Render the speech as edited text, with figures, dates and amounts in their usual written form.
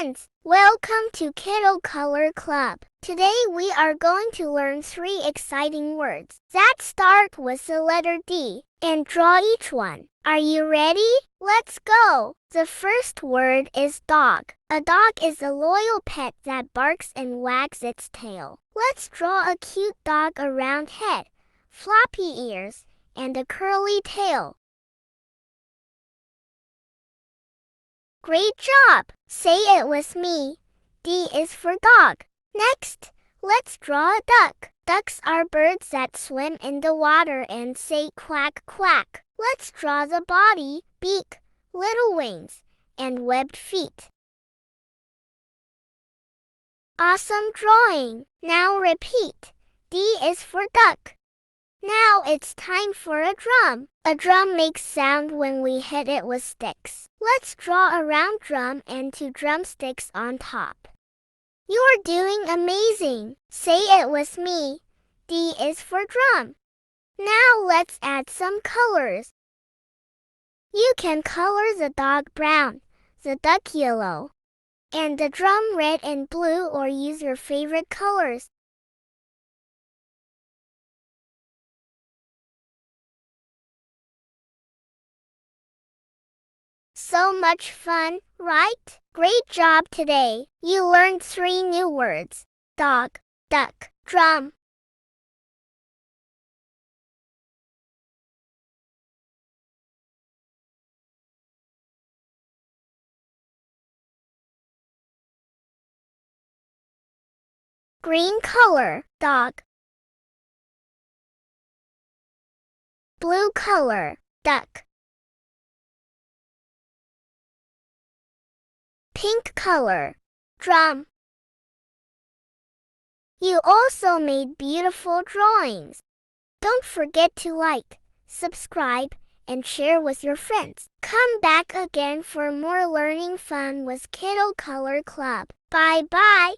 friends! Welcome to Kiddo Color Club. Today we are going to learn 3 exciting words that start with the letter D and draw each one. Are you ready? Let's go! The first word is dog. A dog is a loyal pet that barks and wags its tail. Let's draw a cute dog around head, floppy ears, and a curly tail. Great job! Say it with me. D is for dog. Next, let's draw a duck. Ducks are birds that swim in the water and say quack quack. Let's draw the body, beak, little wings, and webbed feet. Awesome drawing! Now repeat. D is for duck. Now it's time for a drum. A drum makes sound when we hit it with sticks. Let's draw a round drum and 2 drumsticks on top. You're doing amazing! Say it with me. D is for drum. Now let's add some colors. You can color the dog brown, the duck yellow, and the drum red and blue, or use your favorite colors. So much fun, right? Great job today. You learned 3 new words: dog, duck, drum. Green color, dog. Blue color, duck. Pink color, drum. You also made beautiful drawings. Don't forget to like, subscribe, and share with your friends. Come back again for more learning fun with Kiddo Color Club. Bye-bye.